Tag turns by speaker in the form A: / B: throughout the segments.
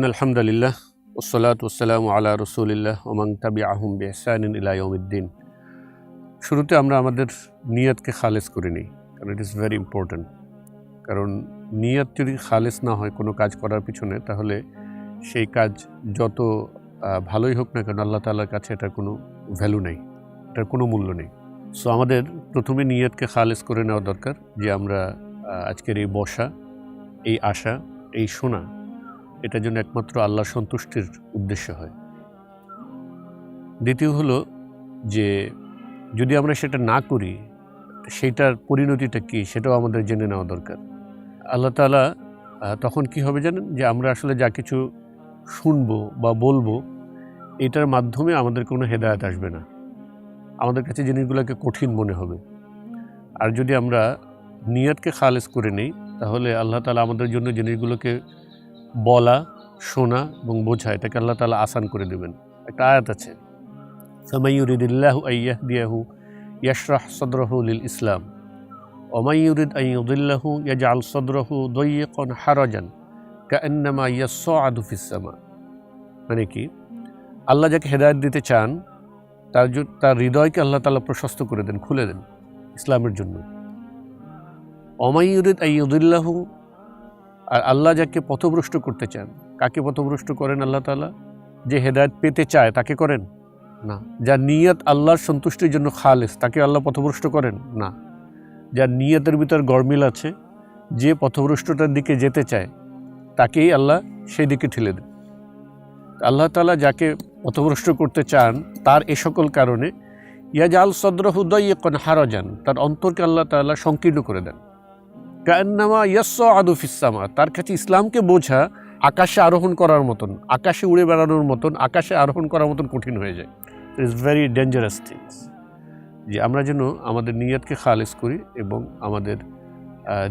A: আলহামদুলিল্লাহ ওয়াসসালাতু ওয়াসসালামু আলা রাসূলিল্লাহ ওয়া মান তাবিআহুম বিইহসানিন ইলা ইয়াউমিদ্দিন। শুরুতে আমরা আমাদের নিয়তকে খালেস করে নিই, কারণ ইট ইজ ভেরি ইম্পর্ট্যান্ট। কারণ নিয়ত যদি খালেস না হয় কোনো কাজ করার পিছনে, তাহলে সেই কাজ যত ভালোই হোক না কেন আল্লাহ তাআলার কাছে এটার কোনো ভ্যালু নেই, এটার কোনো মূল্য নেই। সো আমাদের প্রথমে নিয়তকে খালেস করে নেওয়া দরকার যে আমরা আজকের এই বসা, এই আশা, এই শোনা, এটার জন্য একমাত্র আল্লাহর সন্তুষ্টির উদ্দেশ্য হয়। দ্বিতীয় হলো যে যদি আমরা সেটা না করি, সেইটার পরিণতিটা কী সেটাও আমাদের জেনে নেওয়া দরকার। আল্লাহ তাআলা তখন কি হবে জানেন, যে আমরা আসলে যা কিছু শুনবো বা বলবো, এটার মাধ্যমে আমাদের কোনো হেদায়েত আসবে না, আমাদের কাছে জিনিসগুলোকে কঠিন মনে হবে। আর যদি আমরা নিয়তকে খালেস করে নিই, তাহলে আল্লাহ তাআলা আমাদের জন্য জিনিসগুলোকে বলা, শোনা এবং বোঝা, এটাকে আল্লাহ তাআলা আসান করে দেবেন। একটা আয়াত আছে, ফামান ইউরিদিল্লাহু আন ইয়াহদিয়াহু ইয়াশরাহ সাদরাহু লিল ইসলাম ওয়া মান ইউরিদ আন ইউদিল্লাহু ইয়াজআল সাদরাহু দায়িকান হারাজান কাআন্নামা ইয়াসআদু ফিস সামা। মানে কি, আল্লাহ যাকে হেদায়েত দিতে চান তার হৃদয়কে আল্লাহ তাআলা প্রশস্ত করে দেন, খুলে দেন ইসলামের জন্য। ওয়া মান ইউরিদ আন ইউদিল্লাহু, আর আল্লাহ যাকে পথভ্রষ্ট করতে চান, কাকে পথভ্রষ্ট করেন আল্লাহ তাআলা? যে হেদায়েত পেতে চায় তাকে করেন না। যার নিয়ত আল্লাহর সন্তুষ্টির জন্য খালেস, তাকে আল্লাহ পথভ্রষ্ট করেন না। যার নিয়তের ভিতর গরমিল আছে, যে পথভ্রষ্টতার দিকে যেতে চায়, তাকেই আল্লাহ সেই দিকে ঠেলে দেন। আল্লাহ তাআলা যাকে পথভ্রষ্ট করতে চান, তার এ সকল কারণে ইয়াজআল সাদরাহু দায়িকান হারাজান, তার অন্তরকে আল্লাহ তাআলা সংকীর্ণ করে দেন। কাআন্নামা ইয়াসআদু ফিস সামা, তার কাছে ইসলামকে বোঝা আকাশে আরোহণ করার মতন, আকাশে উড়ে বেড়ানোর মতন, আকাশে আরোহণ করার মতন কঠিন হয়ে যায়। It is very dangerous things. যে আমরা যেন আমাদের নিয়তকে খালেস করি এবং আমাদের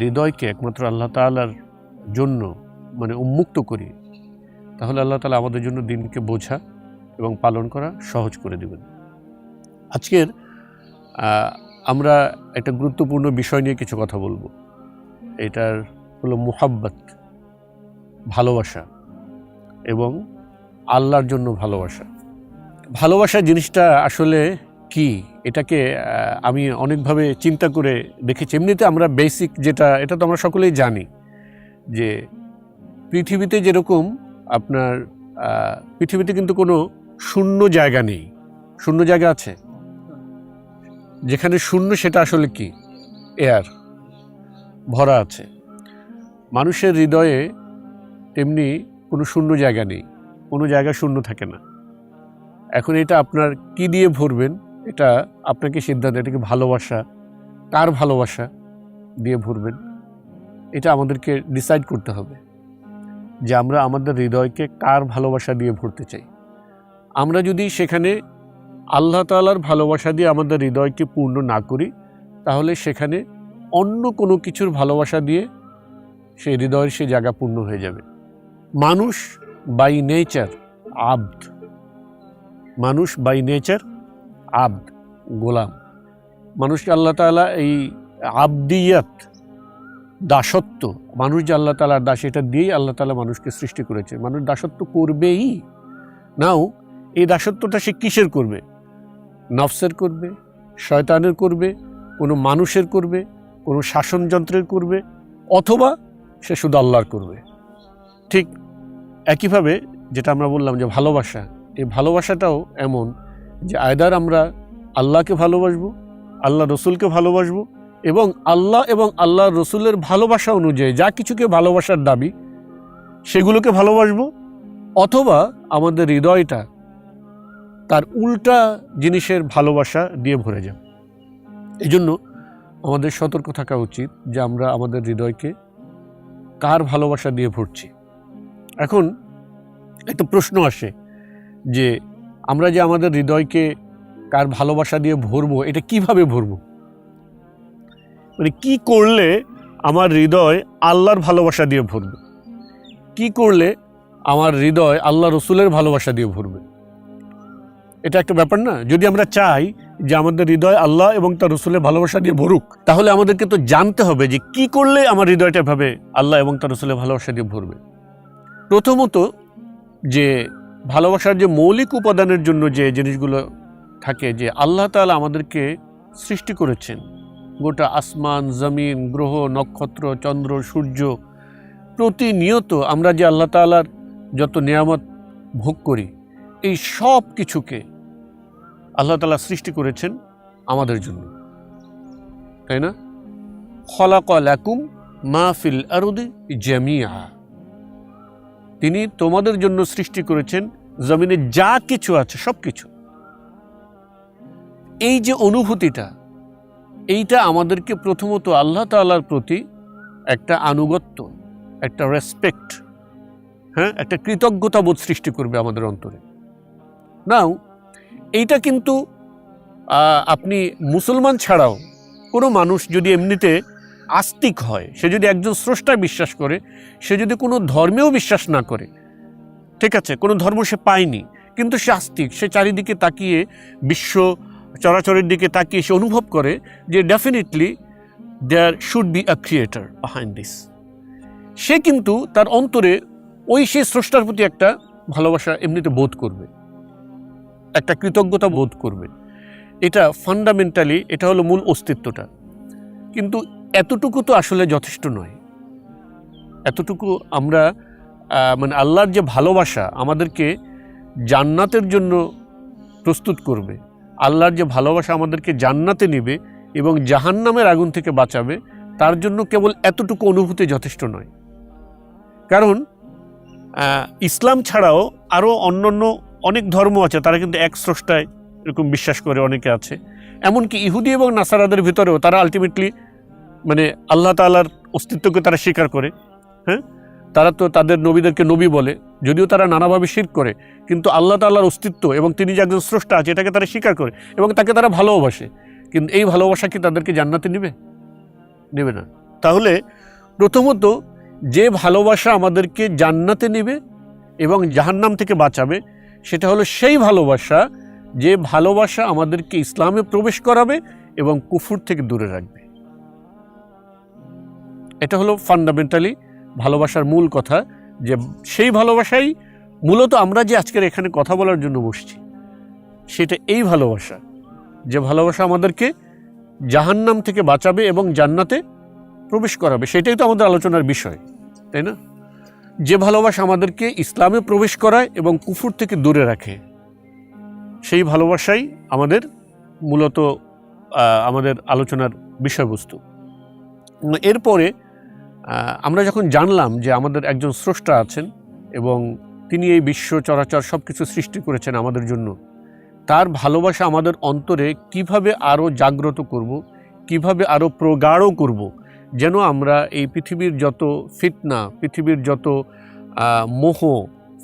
A: হৃদয়কে একমাত্র আল্লাহ তাআলার জন্য উন্মুক্ত করি, তাহলে আল্লাহ তাআলা আমাদের জন্য দিনকে বোঝা এবং পালন করা সহজ করে দেবেন। আজকের আমরা একটা গুরুত্বপূর্ণ বিষয় নিয়ে কিছু কথা বলবো। এটার হলো মুহাব্বত, ভালোবাসা এবং আল্লাহর জন্য ভালোবাসা। ভালোবাসা জিনিসটা আসলে কি, এটাকে আমি অনেকভাবে চিন্তা করে দেখেছি। এমনিতে আমরা বেসিক যেটা, এটা তো আমরা সকলেই জানি যে পৃথিবীতে যেরকম আপনার পৃথিবীতে কিন্তু কোনো শূন্য জায়গা নেই। শূন্য জায়গা আছে? যেখানে শূন্য সেটা আসলে কি? এয়ার, ভরা আছে। মানুষের হৃদয়ে তেমনি কোনো শূন্য জায়গা নেই, কোনো জায়গা শূন্য থাকে না। এখন এটা আপনার কি দিয়ে ভরবেন, এটা আপনাকে সিদ্ধান্ত, এটাকে ভালোবাসা, কার ভালোবাসা দিয়ে ভরবেন, এটা আমাদেরকে ডিসাইড করতে হবে যে আমরা আমাদের হৃদয়কে কার ভালোবাসা দিয়ে ভরতে চাই। আমরা যদি সেখানে আল্লাহ তাআলার ভালোবাসা দিয়ে আমাদের হৃদয়কে পূর্ণ না করি, তাহলে সেখানে অন্য কোনো কিছুর ভালোবাসা দিয়ে সেই হৃদয়ের সে জায়গা পূর্ণ হয়ে যাবে। মানুষ বাই নেচার আব্দ, মানুষ বাই নেচার আব্দ, গোলাম। মানুষকে আল্লাহ তাআলা এই আবদিয়াত, দাসত্ব, মানুষ যে আল্লাহ তাআলার দাস, এটা দিয়েই আল্লাহ তাআলা মানুষকে সৃষ্টি করেছে। মানুষ দাসত্ব করবেই। নাও এই দাসত্বটা সে কিসের করবে? নফসের করবে, শয়তানের করবে, কোনো মানুষের করবে, কোনো শাসনযন্ত্রের করবে, অথবা সে শুধু আল্লাহর করবে। ঠিক একইভাবে যেটা আমরা বললাম যে ভালোবাসা, এই ভালোবাসাটাও এমন যে আয়দার আমরা আল্লাহকে ভালোবাসবো, আল্লাহ রসুলকে ভালোবাসবো, এবং আল্লাহ এবং আল্লাহ রসুলের ভালোবাসা অনুযায়ী যা কিছুকে ভালোবাসার দাবি সেগুলোকে ভালোবাসবো, অথবা আমাদের হৃদয়টা তার উল্টা জিনিসের ভালোবাসা দিয়ে ভরে যাবে। এই জন্য আমাদের সতর্ক থাকা উচিত যে আমরা আমাদের হৃদয়কে কার ভালোবাসা দিয়ে ভরছি। এখন একটা প্রশ্ন আসে যে আমরা যে আমাদের হৃদয়কে কার ভালোবাসা দিয়ে ভরবো, এটা কিভাবে ভরবো? কি করলে আমার হৃদয় আল্লাহর ভালোবাসা দিয়ে ভরবে? কি করলে আমার হৃদয় আল্লাহ রসুলের ভালোবাসা দিয়ে ভরবে? এটা একটা ব্যাপার না? যদি আমরা চাই যে আমাদের হৃদয় আল্লাহ এবং তার রসুলের ভালোবাসা দিয়ে ভরুক, তাহলে আমাদেরকে তো জানতে হবে যে কি করলে আমার হৃদয়টা ভাবে আল্লাহ এবং তার রসুলের ভালোবাসা দিয়ে ভরবে। প্রথমত যে ভালোবাসার যে মৌলিক উপাদানের জন্য যে জিনিসগুলো থাকে, যে আল্লাহ তাআলা আমাদেরকে সৃষ্টি করেছেন, গোটা আসমান, জমিন, গ্রহ, নক্ষত্র, চন্দ্র, সূর্য, প্রতিনিয়ত আমরা যে আল্লাহ তাআলার যত নিয়ামত ভোগ করি, এই সব কিছুকে আল্লাহ তাআলা সৃষ্টি করেছেন আমাদের জন্য, তাই না? খলাকা লাকুম মা ফিল আরদি জামিআ, তিনি তোমাদের জন্য সৃষ্টি করেছেন জমিনে যা কিছু আছে সব কিছু। এই যে অনুভূতিটা, এইটা আমাদেরকে প্রথমত আল্লাহ তাআলার প্রতি একটা আনুগত্য, একটা রেসপেক্ট, একটা কৃতজ্ঞতাবোধ সৃষ্টি করবে আমাদের অন্তরে। নাও এইটা কিন্তু আপনি মুসলমান ছাড়াও কোনো মানুষ যদি এমনিতে আস্তিক হয়, সে যদি একজন স্রষ্টায় বিশ্বাস করে, সে যদি কোনো ধর্মেও বিশ্বাস না করে, ঠিক আছে, কোনো ধর্ম সে পায়নি, কিন্তু সে আস্তিক, সে চারিদিকে তাকিয়ে বিশ্ব চরাচরের দিকে তাকিয়ে সে অনুভব করে যে definitely there should be a creator behind this, সে কিন্তু তার অন্তরে ওই সে স্রষ্টার প্রতি একটা ভালোবাসা এমনিতে বোধ করবে, একটা কৃতজ্ঞতা বোধ করবে। এটা ফান্ডামেন্টালি, এটা হলো মূল অস্তিত্বটা। কিন্তু এতটুকু তো আসলে যথেষ্ট নয়। এতটুকু আমরা মানে আল্লাহর যে ভালোবাসা আমাদেরকে জান্নাতের জন্য প্রস্তুত করবে, আল্লাহর যে ভালোবাসা আমাদেরকে জান্নাতে নেবে এবং জাহান্নামের আগুন থেকে বাঁচাবে, তার জন্য কেবল এতটুকু অনুভূতি যথেষ্ট নয়। কারণ ইসলাম ছাড়াও আরও অন্যান্য অনেক ধর্ম আছে, তারা কিন্তু এক স্রষ্টায় এরকম বিশ্বাস করে, অনেকে আছে। এমনকি ইহুদি এবং নাসারাদের ভিতরেও তারা আলটিমেটলি মানে আল্লাহ তাআলার অস্তিত্বকে তারা স্বীকার করে। তারা তো তাদের নবীদেরকে নবী বলে, যদিও তারা নানাভাবে শিরক করে, কিন্তু আল্লাহ তাআলার অস্তিত্ব এবং তিনি যে একজন স্রষ্টা আছে এটাকে তারা স্বীকার করে এবং তাকে তারা ভালোবাসে। কিন্তু এই ভালোবাসা কি তাদেরকে জান্নাতে নেবে না। তাহলে প্রথমত যে ভালোবাসা আমাদেরকে জান্নাতে নেবে এবং জাহান্নাম থেকে বাঁচাবে, সেটা হলো সেই ভালোবাসা যে ভালোবাসা আমাদেরকে ইসলামে প্রবেশ করাবে এবং কুফর থেকে দূরে রাখবে। এটা হলো ফান্ডামেন্টালি ভালোবাসার মূল কথা, যে সেই ভালোবাসাই মূলত আমরা যে আজকের এখানে কথা বলার জন্য বসছি, সেটা এই ভালোবাসা, যে ভালোবাসা আমাদেরকে জাহান্নাম থেকে বাঁচাবে এবং জান্নাতে প্রবেশ করাবে। সেটাই তো আমাদের আলোচনার বিষয়, তাই না? যে ভালোবাসা আমাদেরকে ইসলামে প্রবেশ করায় এবং কুফর থেকে দূরে রাখে, সেই ভালোবাসাই আমাদের মূলত আমাদের আলোচনার বিষয়বস্তু। এরপরে আমরা যখন জানলাম যে আমাদের একজন স্রষ্টা আছেন এবং তিনি এই বিশ্ব চরাচর সব কিছু সৃষ্টি করেছেন আমাদের জন্য, তার ভালোবাসা আমাদের অন্তরে কিভাবে আরও জাগ্রত করব, কিভাবে আরও প্রগাঢ় করব, যেন আমরা এই পৃথিবীর যত ফিতনা, পৃথিবীর যত মোহ,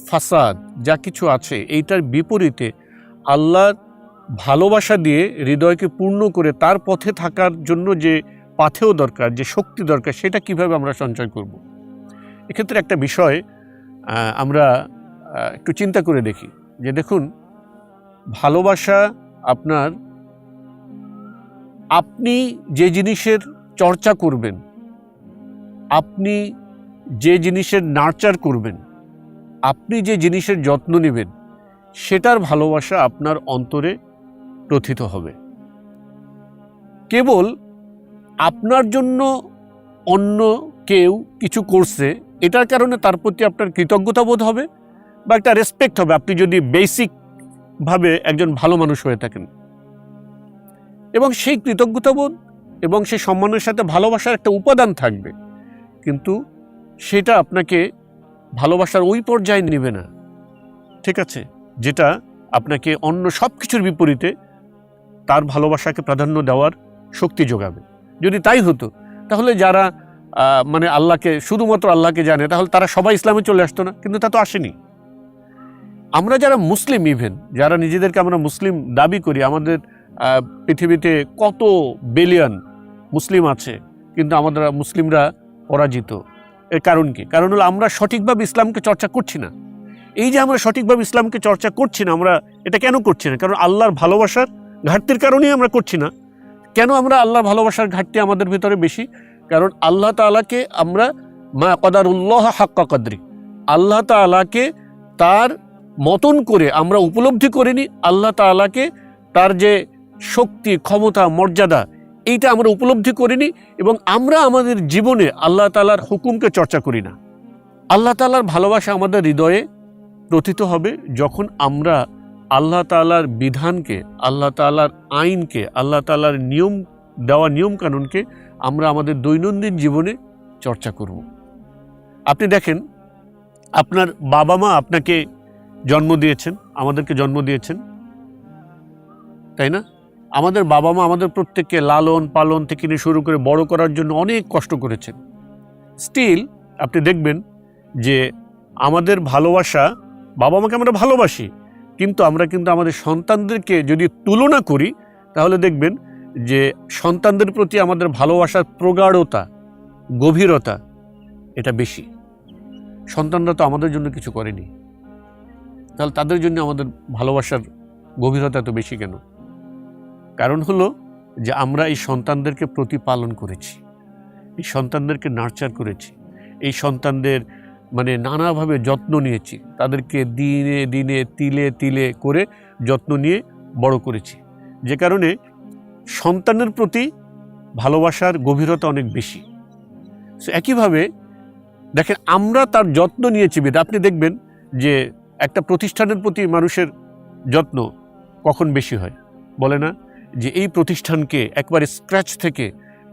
A: ফাসাদ যা কিছু আছে, এইটার বিপরীতে আল্লাহর ভালোবাসা দিয়ে হৃদয়কে পূর্ণ করে তার পথে থাকার জন্য যে পাথেও দরকার, যে শক্তি দরকার, সেটা কিভাবে আমরা সঞ্চয় করব। এক্ষেত্রে একটা বিষয় আমরা একটু চিন্তা করে দেখি, যে দেখুন, ভালোবাসা আপনি যে জিনিসের চর্চা করবেন, আপনি যে জিনিসের নার্চার করবেন, আপনি যে জিনিসের যত্ন নেবেন, সেটার ভালোবাসা আপনার অন্তরে প্রথিত হবে। কেবল আপনার জন্য অন্য কেউ কিছু করছে, এটার কারণে তার প্রতি আপনার কৃতজ্ঞতা বোধ হবে বা একটা রেসপেক্ট হবে, আপনি যদি বেসিকভাবে একজন ভালো মানুষ হয়ে থাকেন। এবং সেই কৃতজ্ঞতাবোধ এবং সেই সম্মানের সাথে ভালোবাসার একটা উপাদান থাকবে, কিন্তু সেটা আপনাকে ভালোবাসার ওই পর্যায়ে নেবে না, ঠিক আছে, যেটা আপনাকে অন্য সব কিছুর বিপরীতে তার ভালোবাসাকে প্রাধান্য দেওয়ার শক্তি যোগাবে। যদি তাই হতো, তাহলে যারা মানে আল্লাহকে, শুধুমাত্র আল্লাহকে জানে, তাহলে তারা সবাই ইসলামে চলে আসতো না, কিন্তু তা তো আসেনি। আমরা যারা মুসলিম, ইভেন যারা নিজেদেরকে আমরা মুসলিম দাবি করি, আমাদের পৃথিবীতে কত বিলিয়ন মুসলিম আছে, কিন্তু আমাদের মুসলিমরা পরাজিত। এর কারণ কি? কারণ হলো আমরা সঠিকভাবে ইসলামকে চর্চা করছি না। এই যে আমরা সঠিকভাবে ইসলামকে চর্চা করছি না, আমরা এটা কেন করছি না? কারণ আল্লাহর ভালোবাসার ঘাটতির কারণেই আমরা করছি না। কেন আমরা আল্লাহর ভালোবাসার ঘাটতি আমাদের ভিতরে বেশি? কারণ আল্লাহ তাআলাকে আমরা মা কদারুল্লাহ হাক্কা কদরি, আল্লাহ তাআলাকে তার মতন করে আমরা উপলব্ধি করিনি আল্লাহ তাআলাকে, তার যে শক্তি, ক্ষমতা, মর্যাদা, এইটা আমরা উপলব্ধি করিনি এবং আমরা আমাদের জীবনে আল্লাহ তাআলার হুকুমকে চর্চা করি না। আল্লাহ তাআলার ভালোবাসা আমাদের হৃদয়ে প্রথিত হবে যখন আমরা আল্লাহ তাআলার বিধানকে, আল্লাহ তাআলার আইনকে, আল্লাহ তাআলার নিয়ম দেওয়া নিয়মকানুনকে আমরা আমাদের দৈনন্দিন জীবনে চর্চা করব। আপনি দেখেন, আপনার বাবা মা আপনাকে জন্ম দিয়েছেন, আমাদেরকে জন্ম দিয়েছেন, তাই না? আমাদের বাবা মা আমাদের প্রত্যেককে লালন পালন থেকে নিয়ে শুরু করে বড় করার জন্য অনেক কষ্ট করেছেন। স্টিল আপনি দেখবেন যে আমাদের ভালোবাসা, বাবা মাকে আমরা ভালোবাসি, কিন্তু আমরা কিন্তু আমাদের সন্তানদেরকে যদি তুলনা করি তাহলে দেখবেন যে সন্তানদের প্রতি আমাদের ভালোবাসার প্রগাঢ়তা, গভীরতা এটা বেশি। সন্তানরা তো আমাদের জন্য কিছু করেনি, তাহলে তাদের জন্য আমাদের ভালোবাসার গভীরতা এত বেশি কেন? কারণ হলো যে আমরা এই সন্তানদেরকে প্রতিপালন করেছি, এই সন্তানদেরকে নার্চার করেছি, এই সন্তানদের মানে নানাভাবে যত্ন নিয়েছি, তাদেরকে দিনে দিনে তিলে তিলে করে যত্ন নিয়ে বড় করেছি, যে কারণে সন্তানের প্রতি ভালোবাসার গভীরতা অনেক বেশি। একইভাবে দেখেন, আমরা তার যত্ন নিয়েছি বিধে আপনি দেখবেন যে একটা প্রতিষ্ঠানের প্রতি মানুষের যত্ন কখন বেশি হয়, বলে না যে এই প্রতিষ্ঠানকে একবারে স্ক্র্যাচ থেকে,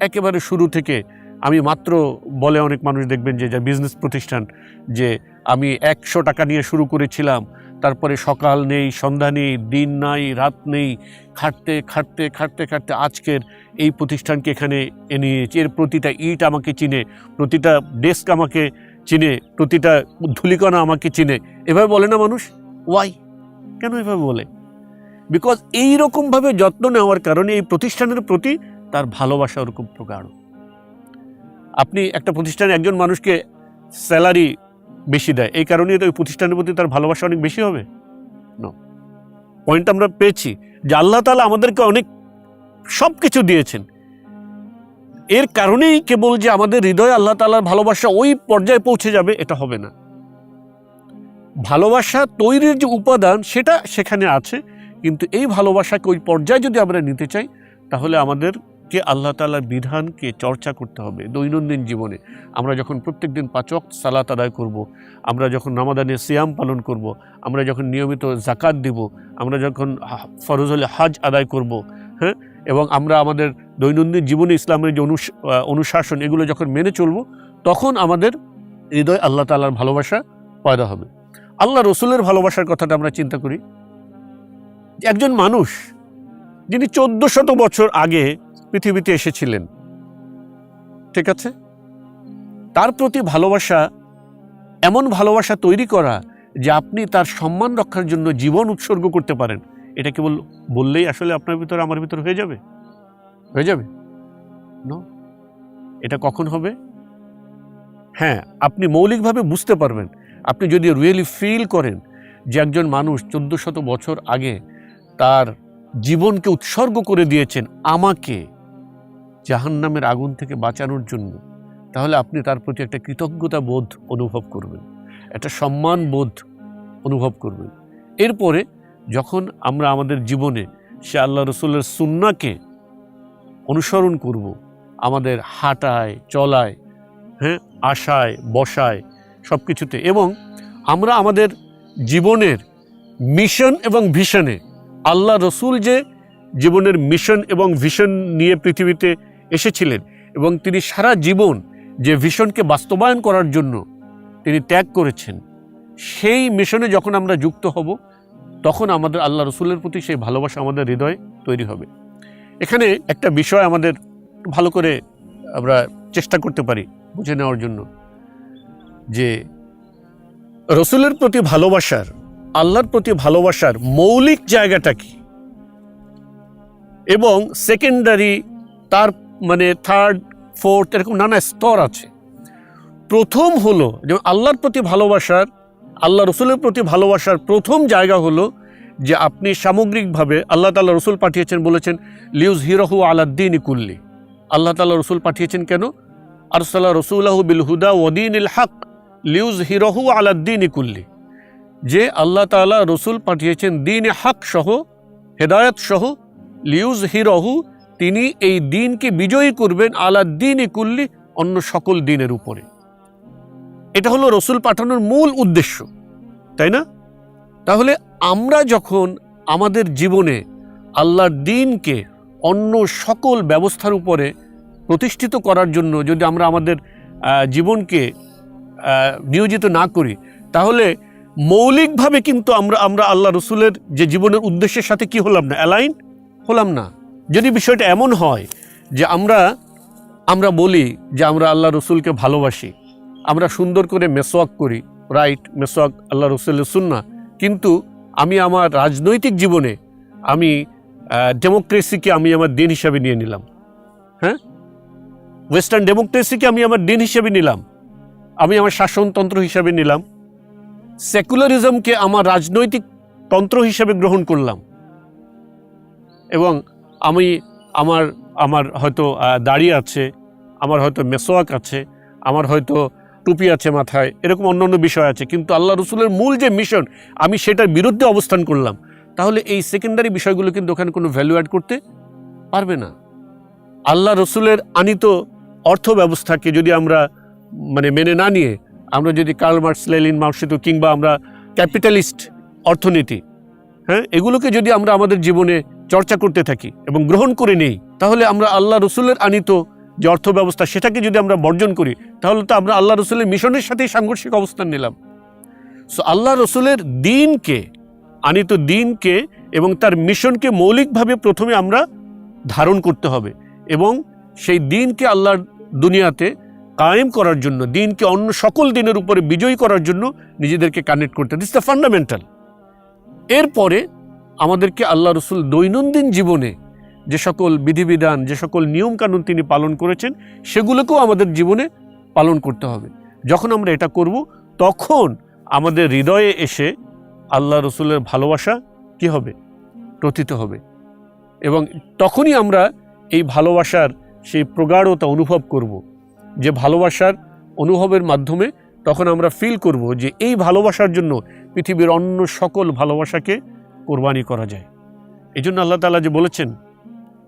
A: একেবারে শুরু থেকে আমি মাত্র, বলে অনেক মানুষ দেখবেন যে যা বিজনেস প্রতিষ্ঠান, যে আমি 100 টাকা নিয়ে শুরু করেছিলাম, তারপরে সকাল নেই, সন্ধ্যা নেই, দিন নাই, রাত নেই, খাটতে খাটতে খাটতে খাটতে আজকের এই প্রতিষ্ঠানকে এখানে এনেছি। এর প্রতিটা ইট আমাকে চিনে, প্রতিটা ডেস্ক আমাকে চিনে, প্রতিটা ধূলিকণা আমাকে চিনে, এভাবে বলে না মানুষ? ওয়াই, কেন এভাবে বলে? বিকজ এইরকমভাবে যত্ন নেওয়ার কারণে এই প্রতিষ্ঠানের প্রতি তার ভালোবাসা ওরকম প্রগাঢ়। আপনি একটা প্রতিষ্ঠানে একজন মানুষকে স্যালারি বেশি দেয়, এই কারণেই তো ওই প্রতিষ্ঠানের প্রতি তার ভালোবাসা অনেক বেশি হবে? না। পয়েন্ট আমরা পেয়েছি যে আল্লাহ তাআলা আমাদেরকে অনেক সব কিছু দিয়েছেন, এর কারণেই কেবল যে আমাদের হৃদয়ে আল্লাহ তাআলার ভালোবাসা ওই পর্যায়ে পৌঁছে যাবে, এটা হবে না। ভালোবাসা তৈরির যে উপাদান সেটা সেখানে আছে, কিন্তু এই ভালোবাসাকে ওই পর্যায়ে যদি আমরা নিতে চাই তাহলে আমাদেরকে আল্লাহ তাআলার বিধানকে চর্চা করতে হবে দৈনন্দিন জীবনে। আমরা যখন প্রত্যেক দিন 5 ওয়াক্ত সালাত আদায় করব, আমরা যখন রমাদানে সিয়াম পালন করব, আমরা যখন নিয়মিত যাকাত দিব, আমরা যখন ফরজ হলে হজ আদায় করব, হ্যাঁ, এবং আমরা আমাদের দৈনন্দিন জীবনে ইসলামের যে অনুশাসন এগুলো যখন মেনে চলব, তখন আমাদের হৃদয় আল্লাহ তাআলার ভালোবাসা পয়দা হবে। আল্লাহ রসুলের ভালোবাসার কথাটা আমরা চিন্তা করি। একজন মানুষ যিনি 1400 বছর আগে পৃথিবীতে এসেছিলেন, ঠিক আছে, তার প্রতি ভালোবাসা, এমন ভালোবাসা তৈরি করা যে আপনি তার সম্মান রক্ষার জন্য জীবন উৎসর্গ করতে পারেন, এটা কেবল বললেই আসলে আপনার ভিতরে আমার ভিতরে হয়ে যাবে? হয়ে যাবে না। এটা কখন হবে? হ্যাঁ, আপনি মৌলিকভাবে বুঝতে পারবেন, আপনি যদি রিয়েলি ফিল করেন যে একজন মানুষ 1400 বছর আগে তার জীবনকে উৎসর্গ করে দিয়েছেন আমাকে জাহান্নামের আগুন থেকে বাঁচানোর জন্য, তাহলে আপনি তার প্রতি একটা কৃতজ্ঞতা বোধ অনুভব করবেন, একটা সম্মান বোধ অনুভব করবেন। এরপরে যখন আমরা আমাদের জীবনে সে আল্লাহ রসুলের সুন্নাহকে অনুসরণ করব, আমাদের হাঁটায়, চলায়, হ্যাঁ, আশায়, বসায়, সব কিছুতে, এবং আমরা আমাদের জীবনের মিশন এবং ভিশনে, আল্লাহ রসুল যে জীবনের মিশন এবং ভিশন নিয়ে পৃথিবীতে এসেছিলেন এবং তিনি সারা জীবন যে ভিশনকে বাস্তবায়ন করার জন্য তিনি ত্যাগ করেছেন, সেই মিশনে যখন আমরা যুক্ত হব, তখন আমাদের আল্লাহ রসুলের প্রতি সেই ভালোবাসা আমাদের হৃদয়ে তৈরি হবে। এখানে একটা বিষয় আমাদের ভালো করে আমরা চেষ্টা করতে পারি বুঝে নেওয়ার জন্য, যে রসুলের প্রতি ভালোবাসার, আল্লাহর প্রতি ভালোবাসার মৌলিক জায়গাটা কি, এবং সেকেন্ডারি, তার মানে থার্ড, ফোর্থ, এরকম নানা স্তর আছে। প্রথম হলো যেমন আল্লাহর প্রতি ভালোবাসার, আল্লাহ রসুলের প্রতি ভালোবাসার প্রথম জায়গা হলো যে আপনি সামগ্রিকভাবে, আল্লাহ তাআলা রসুল পাঠিয়েছেন, বলেছেন লিউযহিরাহু আলাদ্দীনি কুল্লি। আল্লাহ তাআলা রসুল পাঠিয়েছেন কেন? আরসালা রসুলাহু বিল হুদা ওয়া দীনিল হক লিউযহিরাহু আলাদ্দীনি কুল্লি। যে আল্লাহ তাআলা রসুল পাঠিয়েছেন দ্বীনে হক সহ, হেদায়েত সহ, লিয়ুযহিরাহু, তিনি এই দ্বীনকে বিজয়ী করবেন আলা দ্বীনি কুল্লি, অন্য সকল দ্বীনের উপরে। এটা হলো রসুল পাঠানোর মূল উদ্দেশ্য, তাই না? তাহলে আমরা যখন আমাদের জীবনে আল্লাহর দ্বীনকে অন্য সকল ব্যবস্থার উপরে প্রতিষ্ঠিত করার জন্য যদি আমরা আমাদের জীবনকে নিয়োজিত না করি, তাহলে মৌলিকভাবে কিন্তু আমরা আল্লাহ রসুলের যে জীবনের উদ্দেশ্যের সাথে কি হলাম না, অ্যালাইন হলাম না। যদি বিষয়টা এমন হয় যে আমরা বলি যে আমরা আল্লাহ রসুলকে ভালোবাসি, আমরা সুন্দর করে মেসওয়াক করি, রাইট, মেসওয়াক আল্লাহ রসুলের সুন্নাহ, কিন্তু আমি আমার রাজনৈতিক জীবনে আমি ডেমোক্রেসিকে আমি আমার দিন হিসাবে নিয়ে নিলাম, হ্যাঁ, ওয়েস্টার্ন ডেমোক্রেসিকে আমি আমার দিন হিসেবে নিলাম, আমি আমার শাসনতন্ত্র হিসাবে নিলাম, সেকুলারিজমকে আমার রাজনৈতিক তন্ত্র হিসেবে গ্রহণ করলাম, এবং আমি আমার হয়তো দাড়ি আছে, আমার হয়তো মেসওয়াক আছে, আমার হয়তো টুপি আছে মাথায়, এরকম অন্যান্য বিষয় আছে, কিন্তু আল্লাহ রসুলের মূল যে মিশন আমি সেটার বিরুদ্ধে অবস্থান করলাম, তাহলে এই সেকেন্ডারি বিষয়গুলো কিন্তু ওখানে কোনো ভ্যালু অ্যাড করতে পারবে না। আল্লাহ রসুলের আনিত অর্থ ব্যবস্থাকে যদি আমরা মেনে না নিয়ে আমরা যদি কার্ল মার্কস, লেনিন, মাও তসে তুং কিংবা আমরা ক্যাপিটালিস্ট অর্থনীতি, হ্যাঁ, এগুলোকে যদি আমরা আমাদের জীবনে চর্চা করতে থাকি এবং গ্রহণ করে নেই, তাহলে আমরা আল্লাহ রসুলের আনিত যে অর্থ ব্যবস্থা সেটাকে যদি আমরা বর্জন করি, তাহলে তো আমরা আল্লাহ রসুলের মিশনের সাথেই সাংঘর্ষিক অবস্থান নিলাম। সো আল্লাহ রসুলের দ্বীনকে, আনিত দ্বীনকে এবং তার মিশনকে মৌলিকভাবে প্রথমে আমরা ধারণ করতে হবে, এবং সেই দ্বীনকে আল্লাহর দুনিয়াতে কায়েম করার জন্য, দ্বীনকে অন্য সকল দ্বীনের উপরে বিজয়ী করার জন্য নিজেদেরকে কানেক্ট করতে, দিস দ্য ফান্ডামেন্টাল। এরপরে আমাদেরকে আল্লাহ রসুল দৈনন্দিন জীবনে যে সকল বিধিবিধান, যে সকল নিয়মকানুন তিনি পালন করেছেন, সেগুলোকেও আমাদের জীবনে পালন করতে হবে। যখন আমরা এটা করব, তখন আমাদের হৃদয়ে এসে আল্লাহ রসুলের ভালোবাসা কি হবে, প্রথিত হবে, এবং তখনই আমরা এই ভালোবাসার সেই প্রগাঢ়তা অনুভব করব, যে ভালোবাসার অনুভবের মাধ্যমে তখন আমরা ফিল করব যে এই ভালোবাসার জন্য পৃথিবীর অন্য সকল ভালোবাসাকে কোরবানি করা যায়। এই জন্য আল্লাহ তাআলা যে বলেছেন,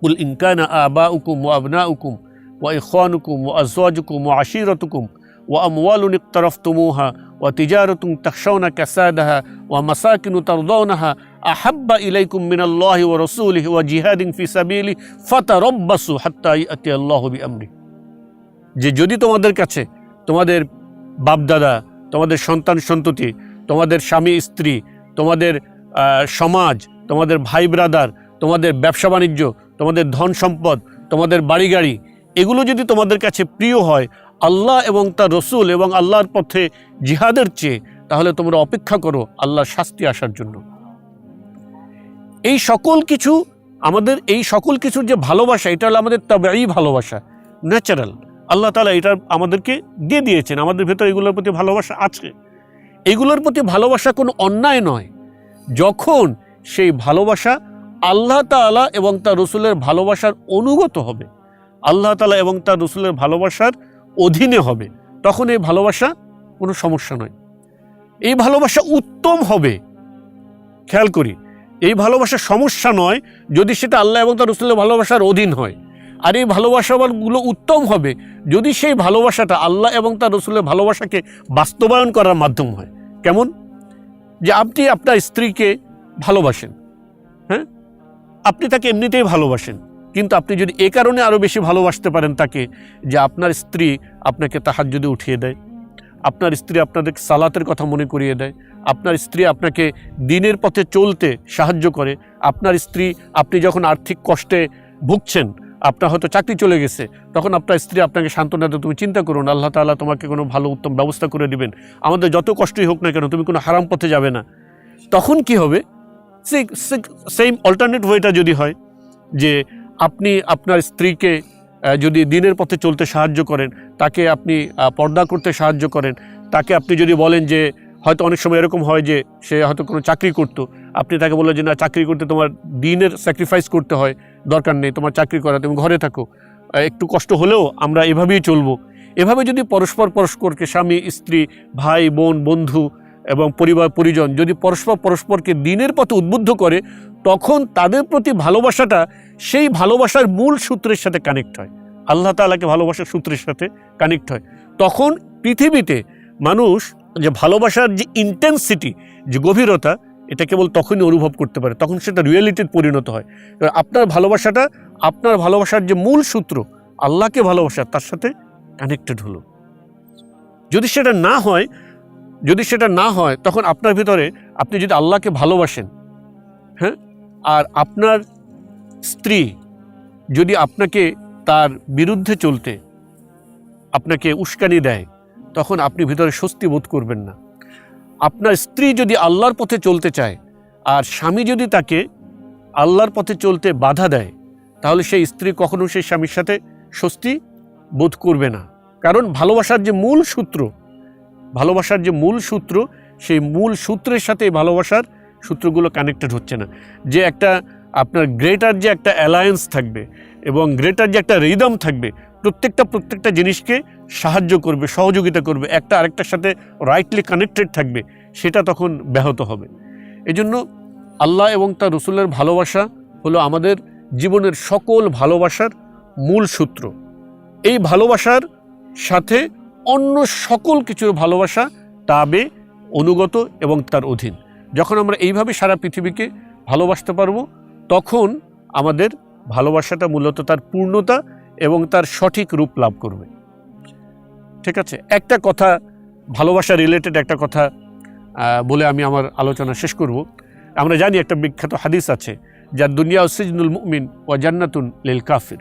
A: কুল ইন কানা আবাউকুম ওয়া আবনাউকুম ওয়া ইখওয়ানুকুম ওয়া আজওয়াজুকুম ওয়া আশীরাতুকুম ওয়া আমওয়ালুন ইকতারাফতুমুহা ওয়া তিজারাতুন তাখশাউনা কাসাদাহা ওয়া মাসাকিনু তারদাউনাহা আহাব্বা ইলাইকুম মিনাল্লাহি ওয়া রাসূলিহি ওয়া জিহাদিন ফি সাবিলিহি ফাতারাব্বাসু হাত্তা ইয়াতিয়াল্লাহু বিআমরিহি। যে যদি তোমাদের কাছে তোমাদের বাপদাদা, তোমাদের সন্তান সন্ততি, তোমাদের স্বামী স্ত্রী, তোমাদের সমাজ, তোমাদের ভাই ব্রাদার, তোমাদের ব্যবসা বাণিজ্য, তোমাদের ধন সম্পদ, তোমাদের বাড়ি গাড়ি, এগুলো যদি তোমাদের কাছে প্রিয় হয় আল্লাহ এবং তার রসুল এবং আল্লাহর পথে জিহাদের চেয়ে, তাহলে তোমরা অপেক্ষা করো আল্লাহর শাস্তি আসার জন্য। এই সকল কিছু আমাদের, এই সকল কিছুর যে ভালোবাসা, এটা হলো আমাদের তাবেঈ ভালোবাসা, ন্যাচারাল। আল্লাহ তাআলা এটা আমাদেরকে দিয়ে দিয়েছেন, আমাদের ভেতর এগুলোর প্রতি ভালোবাসা আছে। এগুলোর প্রতি ভালোবাসা কোনো অন্যায় নয়, যখন সেই ভালোবাসা আল্লাহ তাআলা এবং তার রসুলের ভালোবাসার অনুগত হবে, আল্লাহ তাআলা এবং তার রসুলের ভালোবাসার অধীনে হবে, তখন এই ভালোবাসা কোনো সমস্যা নয়। এই ভালোবাসা উত্তম হবে। খেয়াল করি, এই ভালোবাসা সমস্যা নয় যদি সেটা আল্লাহ এবং তার রসুলের ভালোবাসার অধীন হয়, আর এই ভালোবাসাগুলো উত্তম হবে যদি সেই ভালোবাসাটা আল্লাহ এবং তার রসুলের ভালোবাসাকে বাস্তবায়ন করার মাধ্যম হয়। কেমন? যে আপনি আপনার স্ত্রীকে ভালোবাসেন, হ্যাঁ, আপনি তাকে এমনিতেই ভালোবাসেন, কিন্তু আপনি যদি এ কারণে আরও বেশি ভালোবাসতে পারেন তাকে যে আপনার স্ত্রী আপনাকে তাহাজ্জুদে উঠিয়ে দেয়, আপনার স্ত্রী আপনাদের সালাতের কথা মনে করিয়ে দেয়, আপনার স্ত্রী আপনাকে দ্বীনের পথে চলতে সাহায্য করে, আপনার স্ত্রী, আপনি যখন আর্থিক কষ্টে ভুগছেন, আপনার হয়তো চাকরি চলে গেছে, তখন আপনার স্ত্রী আপনাকে সান্ত্বনা দেয়, তুমি চিন্তা করুন, আল্লাহ তাআলা তোমাকে কোনো ভালো উত্তম ব্যবস্থা করে দিবেন, আমাদের যত কষ্টই হোক না কেন তুমি কোনো হারাম পথে যাবে না। তখন কি হবে? সেম অল্টারনেট ওয়েটা যদি হয় যে আপনি আপনার স্ত্রীকে যদি দ্বীনের পথে চলতে সাহায্য করেন, তাকে আপনি পর্দা করতে সাহায্য করেন, তাকে আপনি যদি বলেন যে, হয়তো অনেক সময় এরকম হয় যে সে হয়তো কোনো চাকরি করতো, আপনি তাকে বললেন যে না, চাকরি করতে তোমার দ্বীনের স্যাক্রিফাইস করতে হয়, দরকার নেই তোমার চাকরি করা, তুমি ঘরে থাকো, একটু কষ্ট হলেও আমরা এভাবেই চলবো। এভাবে যদি পরস্পরকে, স্বামী স্ত্রী, ভাই বোন, বন্ধু, এবং পরিবার পরিজন যদি পরস্পরকে দ্বীনের পথে উদ্বুদ্ধ করে, তখন তাদের প্রতি ভালোবাসাটা সেই ভালোবাসার মূল সূত্রের সাথে কানেক্ট হয়, আল্লাহ তাআলাকে ভালোবাসার সূত্রের সাথে কানেক্ট হয়। তখন পৃথিবীতে মানুষ যে ভালোবাসার যে ইন্টেন্সিটি, যে গভীরতা, এটা কেবল তখনই অনুভব করতে পারে, তখন সেটা রিয়েলিটির পরিণত হয়। আপনার ভালোবাসার যে মূল সূত্র আল্লাহকে ভালোবাসা, তার সাথে কানেক্টেড হলো। যদি সেটা না হয় তখন আপনার ভিতরে, আপনি যদি আল্লাহকে ভালোবাসেন, হ্যাঁ, আর আপনার স্ত্রী যদি আপনাকে তার বিরুদ্ধে চলতে আপনাকে উস্কানি দেয়, তখন আপনি ভিতরে স্বস্তি বোধ করবেন না। আপনার স্ত্রী যদি আল্লাহর পথে চলতে চায় আর স্বামী যদি তাকে আল্লাহর পথে চলতে বাধা দেয়, তাহলে সেই স্ত্রী কখনো সেই স্বামীর সাথে স্বস্তি বোধ করবে না। কারণ ভালোবাসার যে মূল সূত্র, সেই মূল সূত্রের সাথে ভালোবাসার সূত্রগুলো কানেক্টেড হচ্ছে না। যে একটা আপনার গ্রেটার যে একটা অ্যালায়েন্স থাকবে এবং গ্রেটার যে একটা রিদম থাকবে, প্রত্যেকটা জিনিসকে সাহায্য করবে, সহযোগিতা করবে, একটা আরেকটার সাথে রাইটলি কানেক্টেড থাকবে, সেটা তখন ব্যাহত হবে। এজন্য আল্লাহ এবং তার রাসূলের ভালোবাসা হলো আমাদের জীবনের সকল ভালোবাসার মূল সূত্র। এই ভালোবাসার সাথে অন্য সকল কিছুর ভালোবাসা তাবে, অনুগত এবং তার অধীন। যখন আমরা এইভাবে সারা পৃথিবীকে ভালোবাসতে পারবো, তখন আমাদের ভালোবাসাটা মূলত তার পূর্ণতা এবং তার সঠিক রূপ লাভ করবে। ঠিক আছে, একটা কথা, ভালোবাসা রিলেটেড একটা কথা বলে আমি আমার আলোচনা শেষ করব। আমরা জানি একটা বিখ্যাত হাদিস আছে, যার দুনিয়া সিজনুল মুমিন ওয়া জান্নাতুন লিল কাফির,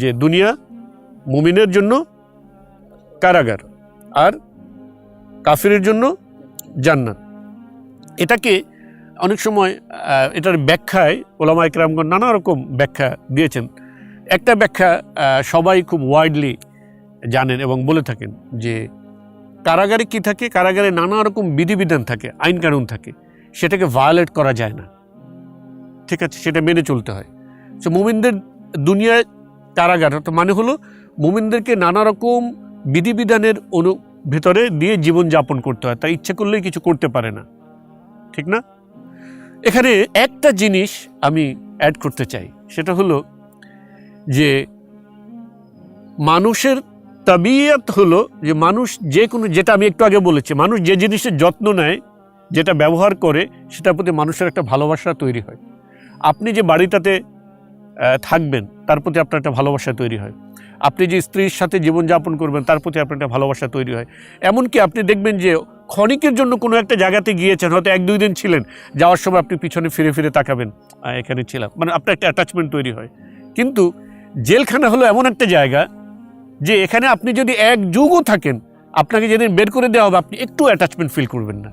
A: যে দুনিয়া মুমিনের জন্য কারাগার আর কাফিরের জন্য জান্নাত। এটাকে অনেক সময় এটার ব্যাখ্যায় ওলামা ইকরামগণ নানা রকম ব্যাখ্যা দিয়েছেন। একটা ব্যাখ্যা সবাই খুব ওয়াইডলি জানেন এবং বলে থাকেন যে কারাগারে কি থাকে, কারাগারে নানা রকম বিধিবিধান থাকে, আইন কানুন থাকে, সেটাকে ভায়োলেট করা যায় না। ঠিক আছে, সেটা মেনে চলতে হয়। সো মুমিনদের দুনিয়ায় কারাগার মানে হলো মুমিনদেরকে নানা রকম বিধিবিধানের ভেতরে দিয়ে জীবনযাপন করতে হয়, তাই ইচ্ছে করলেই কিছু করতে পারে না। ঠিক না? এখানে একটা জিনিস আমি অ্যাড করতে চাই, সেটা হলো যে মানুষের তাবিয়াত হলো যে মানুষ যে কোনো, যেটা আমি একটু আগে বলেছি, মানুষ যে জিনিসের যত্ন নেয়, যেটা ব্যবহার করে, সেটার প্রতি মানুষের একটা ভালোবাসা তৈরি হয়। আপনি যে বাড়িটাতে থাকবেন, তার প্রতি আপনার একটা ভালোবাসা তৈরি হয়। আপনি যে স্ত্রীর সাথে জীবনযাপন করবেন, তার প্রতি আপনার একটা ভালোবাসা তৈরি হয়। এমনকি আপনি দেখবেন যে ক্ষণিকের জন্য কোনো একটা জায়গাতে গিয়েছেন, হয়তো 1-2 দিন ছিলেন, যাওয়ার সময় আপনি পিছনে ফিরে তাকাবেন, এখানে ছিলাম, মানে আপনার একটা অ্যাটাচমেন্ট তৈরি হয়। কিন্তু জেলখানা হলো এমন একটা জায়গা যে এখানে আপনি যদি 1 যুগও থাকেন, আপনাকে যেদিন বের করে দেওয়া হবে, আপনি একটু অ্যাটাচমেন্ট ফিল করবেন না।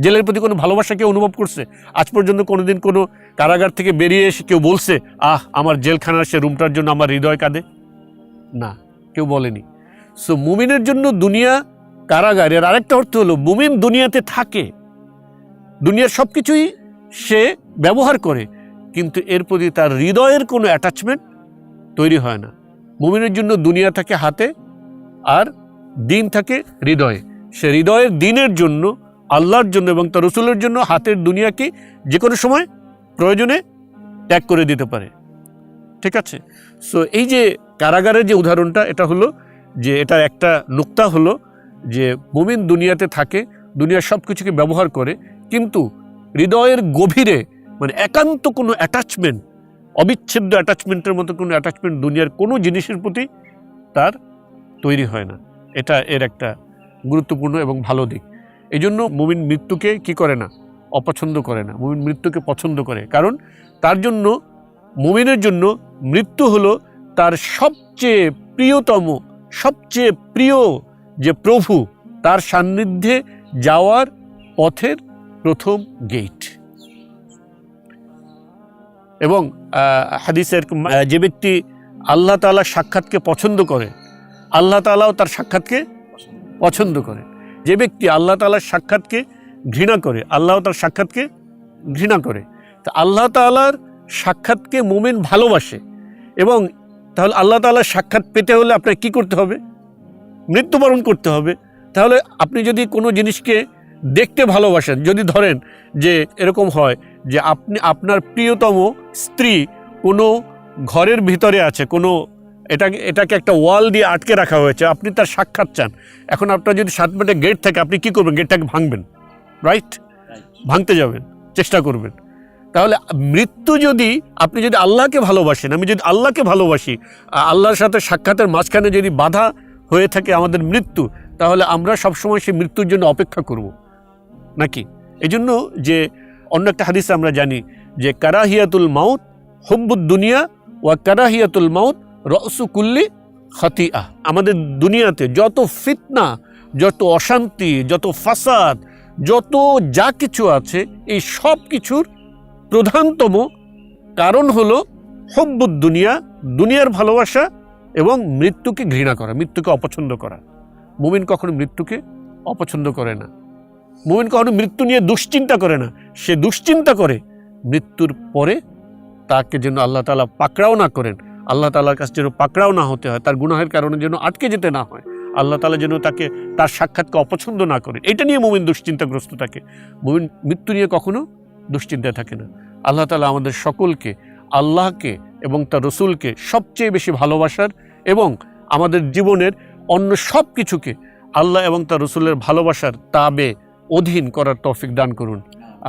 A: জেলের প্রতি কোনো ভালোবাসা কেউ অনুভব করছে? আজ পর্যন্ত কোনোদিন কোনো কারাগার থেকে বেরিয়ে এসে কেউ বলছে, আমার জেলখানার সে রুমটার জন্য আমার হৃদয় কাঁদে? না, কেউ বলেনি। সো মুমিনের জন্য দুনিয়া কারাগারের আরেকটা অর্থ হলো মুমিন দুনিয়াতে থাকে, দুনিয়ার সব কিছুই সে ব্যবহার করে, কিন্তু এর প্রতি তার হৃদয়ের কোনো অ্যাটাচমেন্ট তৈরি হয় না। মুমিনের জন্য দুনিয়া থাকে হাতে আর দিন থাকে হৃদয়ে। সে হৃদয়ের দিনের জন্য, আল্লাহর জন্য এবং তার রাসূলের জন্য হাতের দুনিয়াকে যে কোনো সময় প্রয়োজনে ত্যাগ করে দিতে পারে। ঠিক আছে, সো এই যে কারাগারের যে উদাহরণটা, এটা হলো যে এটার একটা নুক্তা হলো যে মুমিন দুনিয়াতে থাকে, দুনিয়ার সব কিছুকে ব্যবহার করে, কিন্তু হৃদয়ের গভীরে মানে একান্ত কোনো অ্যাটাচমেন্ট, অবিচ্ছেদ্য অ্যাটাচমেন্টের মতো কোনো অ্যাটাচমেন্ট দুনিয়ার কোনো জিনিসের প্রতি তার তৈরি হয় না। এটা এর একটা গুরুত্বপূর্ণ এবং ভালো দিক। এই জন্য মুমিন মৃত্যুকে কি করে না, অপছন্দ করে না, মুমিন মৃত্যুকে পছন্দ করে। কারণ তার জন্য, মুমিনের জন্য মৃত্যু হলো তার সবচেয়ে প্রিয়তম, সবচেয়ে প্রিয় যে প্রভু, তার সান্নিধ্যে যাওয়ার পথের প্রথম গেট। এবং হাদিসের যে ব্যক্তি আল্লাহ তাআলার সাক্ষাৎকে পছন্দ করে, আল্লাহ তাআলাও তার সাক্ষাৎকে পছন্দ করে। যে ব্যক্তি আল্লাহ তাআলার সাক্ষাৎকে ঘৃণা করে, আল্লাহ তার সাক্ষাৎকে ঘৃণা করে। তা আল্লাহ তাআলার সাক্ষাৎকে মুমিন ভালোবাসে, এবং তাহলে আল্লাহ তাআলার সাক্ষাৎ পেতে হলে আপনার কি করতে হবে? মৃত্যুবরণ করতে হবে। তাহলে আপনি যদি কোনো জিনিসকে দেখতে ভালোবাসেন, যদি ধরেন যে এরকম হয় যে আপনি আপনার প্রিয়তম স্ত্রী কোনো ঘরের ভিতরে আছে, কোনো এটাকে একটা ওয়াল দিয়ে আটকে রাখা হয়েছে, আপনি তার সাক্ষাৎ চান, এখন আপনার যদি 7 মিনিটে গেট থাকে, আপনি কি করবেন? গেটটাকে ভাঙবেন, রাইট? ভাঙতে যাবেন, চেষ্টা করবেন। তাহলে মৃত্যু যদি, আপনি যদি আল্লাহকে ভালোবাসেন, আমি যদি আল্লাহকে ভালোবাসি, আল্লাহর সাথে সাক্ষাতের মাঝখানে যদি বাধা হয়ে থাকে আমাদের মৃত্যু, তাহলে আমরা সবসময় সেই মৃত্যুর জন্য অপেক্ষা করব নাকি? এই জন্য যে অন্য একটা হাদিসে আমরা জানি যে কারাহিয়াতুল মাউত হুব্বুদ দুনিয়া ওয়া কারাহিয়াতুল মাউত রসু কুল্লি খাতিআ। আমাদের দুনিয়াতে যত ফিতনা, যত অশান্তি, যত ফাসাদ, যত যা কিছু আছে, এই সব কিছুর প্রধানতম কারণ হলো হুব্বুদ দুনিয়া, দুনিয়ার ভালোবাসা এবং মৃত্যুকে ঘৃণা করা, মৃত্যুকে অপছন্দ করা। মুমিন কখনো মৃত্যুকে অপছন্দ করে না, মুমিন কখনো মৃত্যু নিয়ে দুশ্চিন্তা করে না। সে দুশ্চিন্তা করে মৃত্যুর পরে তাকে যেন আল্লাহ তাআলা পাকড়াও না করেন, আল্লাহ তাআলার কাছে যেন পাকড়াও না হতে হয়, তার গুনাহের কারণে যেন আটকে যেতে না হয়, আল্লাহ তাআলা যেন তাকে তার সাক্ষাৎকে অপছন্দ না করেন, এটা নিয়ে মুমিন দুশ্চিন্তাগ্রস্ত থাকে। মুমিন মৃত্যু নিয়ে কখনো দুশ্চিন্তায় থাকে না। আল্লাহ তাআলা আমাদের সকলকে আল্লাহকে এবং তার রসুলকে সবচেয়ে বেশি ভালোবাসার এবং আমাদের জীবনের অন্য সব কিছুকে আল্লাহ এবং তার রসুলের ভালোবাসার তাবে অধীন করার তৌফিক দান করুন।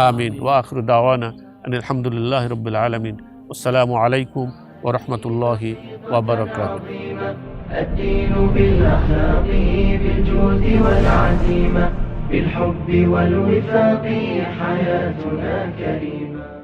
A: আমিন। ওয়া আখিরু দাওয়ানা আলহামদুলিল্লাহি রাব্বিল আলামিন। আসসালামু আলাইকুম ওয়া রাহমাতুল্লাহি ওয়া বারাকাতুহু।
B: الدين بالأخلاق بالجود والعزيمة بالحب والوفاق حياتنا كريمة.